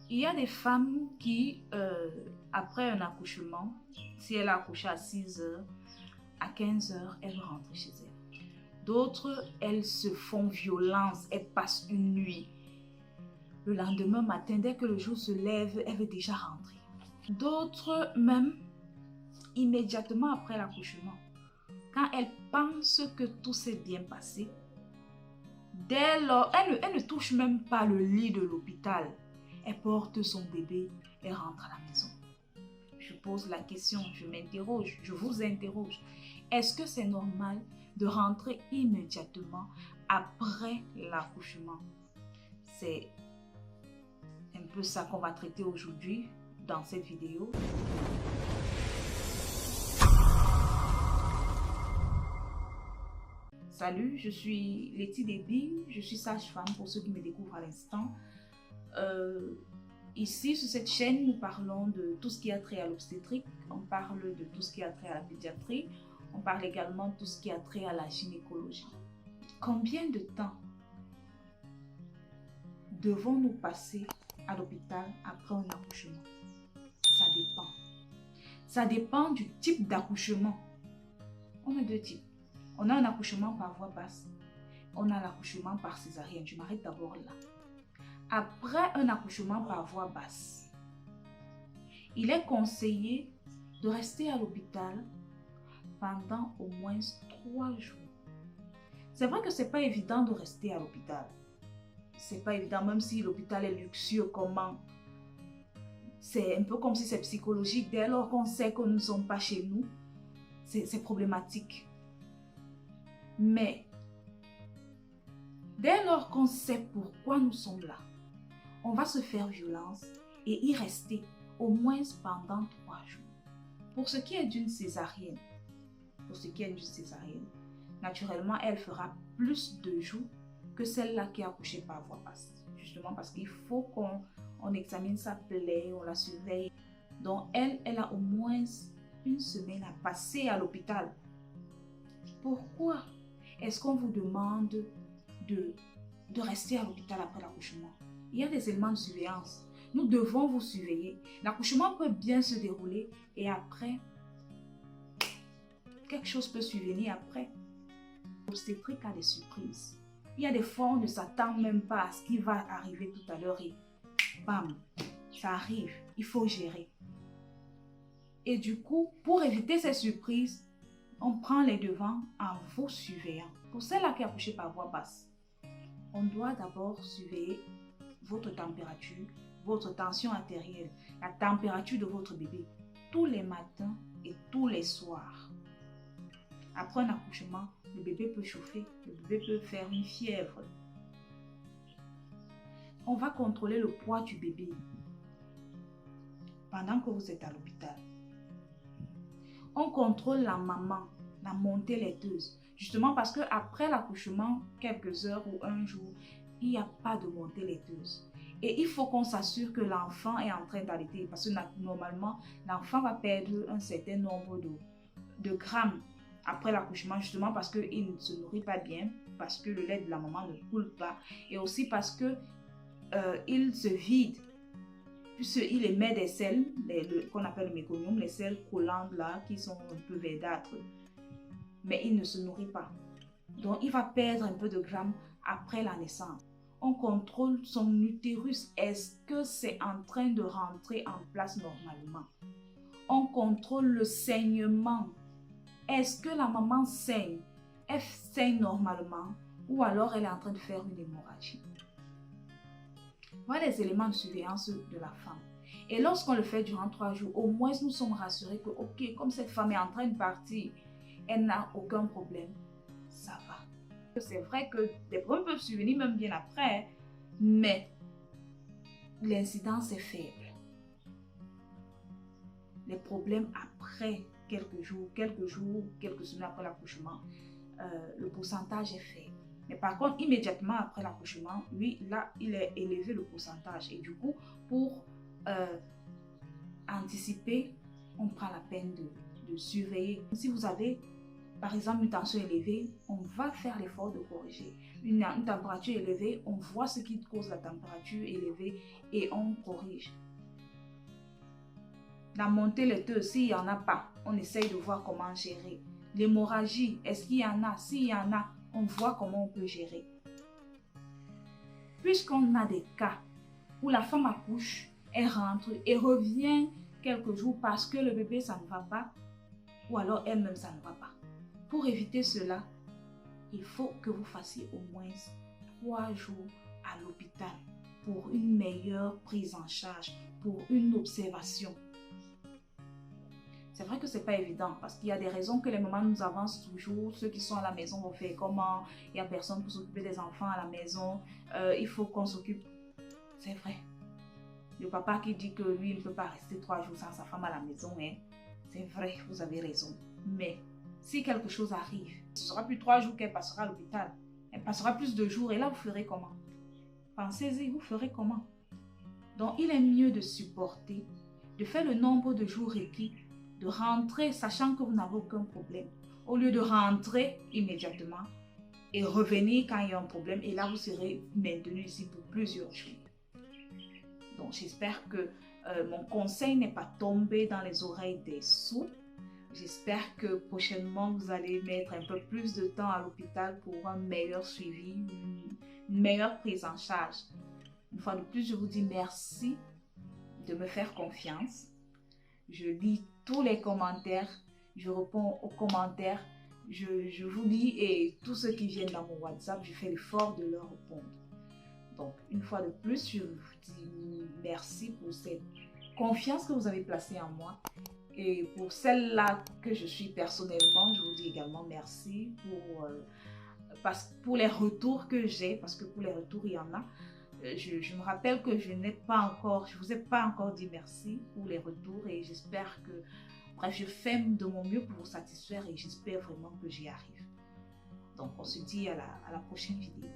Il y a des femmes qui, après un accouchement, si elle a accouché à 6 heures, à 15 heures, elle rentre chez elle. D'autres, elles se font violence, elles passent une nuit. Le lendemain matin, dès que le jour se lève, elle veut déjà rentrer. D'autres, même, immédiatement après l'accouchement, quand elles pensent que tout s'est bien passé, dès lors, elle ne touche même pas le lit de l'hôpital. Elle porte son bébé et rentre à la maison. Je pose la question, je m'interroge, je vous interroge. Est-ce que c'est normal de rentrer immédiatement après l'accouchement? C'est un peu ça qu'on va traiter aujourd'hui dans cette vidéo. Salut, je suis Letty Déby, je suis sage-femme pour ceux qui me découvrent à l'instant. Ici, sur cette chaîne, nous parlons de tout ce qui a trait à l'obstétrique, on parle de tout ce qui a trait à la pédiatrie, on parle également de tout ce qui a trait à la gynécologie. Combien de temps devons-nous passer à l'hôpital après un accouchement? Ça dépend. Ça dépend du type d'accouchement. On a deux types. On a un accouchement par voie basse. On a l'accouchement par césarienne. Je m'arrête d'abord là. Après un accouchement par voie basse, il est conseillé de rester à l'hôpital pendant au moins 3 jours. C'est vrai que ce n'est pas évident de rester à l'hôpital. C'est pas évident, même si l'hôpital est luxueux, comment. C'est un peu comme si c'est psychologique. Dès lors qu'on sait que nous ne sommes pas chez nous, c'est problématique. Mais dès lors qu'on sait pourquoi nous sommes là, on va se faire violence et y rester au moins pendant 3 jours. Pour ce qui est d'une césarienne, naturellement, elle fera plus de jours que celle-là qui a accouché par voie basse. Justement parce qu'il faut qu'on examine sa plaie, on la surveille. Donc elle a au moins une semaine à passer à l'hôpital. Pourquoi est-ce qu'on vous demande de rester à l'hôpital après l'accouchement? Il y a des éléments de surveillance. Nous devons vous surveiller. L'accouchement peut bien se dérouler et après, quelque chose peut survenir après. L'obstétrique a des surprises. Il y a des fois, on ne s'attend même pas à ce qui va arriver tout à l'heure et bam, ça arrive. Il faut gérer. Et du coup, pour éviter ces surprises, on prend les devants en vous surveillant. Pour celle-là qui a accouché par voie basse, on doit d'abord surveiller votre température, votre tension artérielle, la température de votre bébé, tous les matins et tous les soirs. Après un accouchement, le bébé peut chauffer, le bébé peut faire une fièvre. On va contrôler le poids du bébé pendant que vous êtes à l'hôpital. On contrôle la maman, la montée laiteuse. Justement parce qu'après l'accouchement, quelques heures ou un jour, il n'y a pas de montée laiteuse. Et il faut qu'on s'assure que l'enfant est en train d'allaiter. Parce que normalement, l'enfant va perdre un certain nombre de grammes après l'accouchement, justement parce qu'il ne se nourrit pas bien, parce que le lait de la maman ne coule pas, et aussi parce que il se vide, puisqu'il émet des sels, qu'on appelle le méconium, les sels collants là, qui sont un peu verdâtres, mais il ne se nourrit pas. Donc, il va perdre un peu de grammes après la naissance. On contrôle son utérus. Est-ce que c'est en train de rentrer en place normalement? On contrôle le saignement. Est-ce que la maman saigne? Elle saigne normalement ou alors elle est en train de faire une hémorragie? Voilà les éléments de surveillance de la femme. Et lorsqu'on le fait durant 3 jours, au moins nous sommes rassurés que, ok, comme cette femme est en train de partir, elle n'a aucun problème, ça va. C'est vrai que des problèmes peuvent survenir même bien après, mais l'incidence est faible. Les problèmes après quelques jours, quelques semaines après l'accouchement, le pourcentage est faible. Mais par contre, immédiatement après l'accouchement, oui, là, il est élevé le pourcentage. Et du coup, pour anticiper, on prend la peine de surveiller. Si vous avez par exemple, une tension élevée, on va faire l'effort de corriger. Une température élevée, on voit ce qui cause la température élevée et on corrige. La montée laiteuse, s'il n'y en a pas, on essaye de voir comment gérer. L'hémorragie, est-ce qu'il y en a? S'il y en a, on voit comment on peut gérer. Puisqu'on a des cas où la femme accouche, elle rentre et revient quelques jours parce que le bébé, ça ne va pas, ou alors elle-même, ça ne va pas. Pour éviter cela, il faut que vous fassiez au moins 3 jours à l'hôpital pour une meilleure prise en charge, pour une observation. C'est vrai que ce n'est pas évident parce qu'il y a des raisons que les mamans nous avancent toujours. Ceux qui sont à la maison vont faire comment? Il n'y a personne pour s'occuper des enfants à la maison. Il faut qu'on s'occupe. C'est vrai. Le papa qui dit que lui, il ne peut pas rester 3 jours sans sa femme à la maison, hein. C'est vrai, vous avez raison. Mais si quelque chose arrive, ce ne sera plus 3 jours qu'elle passera à l'hôpital. Elle passera plus de jours et là, vous ferez comment? Pensez-y, vous ferez comment? Donc, il est mieux de supporter, de faire le nombre de jours requis, de rentrer sachant que vous n'avez aucun problème, au lieu de rentrer immédiatement et revenir quand il y a un problème et là vous serez maintenu ici pour plusieurs jours. Donc j'espère que mon conseil n'est pas tombé dans les oreilles des sourds. J'espère que prochainement vous allez mettre un peu plus de temps à l'hôpital pour un meilleur suivi, une meilleure prise en charge. Une fois de plus, je vous dis merci de me faire confiance. Je lis tous les commentaires, je réponds aux commentaires, je vous lis et tous ceux qui viennent dans mon WhatsApp, je fais l'effort de leur répondre. Donc, une fois de plus, je vous dis merci pour cette confiance que vous avez placée en moi. Et pour celle-là que je suis personnellement, je vous dis également merci pour les retours que j'ai, parce que pour les retours, il y en a. Je me rappelle que je vous ai pas encore dit merci pour les retours et j'espère que, bref, je fais de mon mieux pour vous satisfaire et j'espère vraiment que j'y arrive. Donc, on se dit à la prochaine vidéo.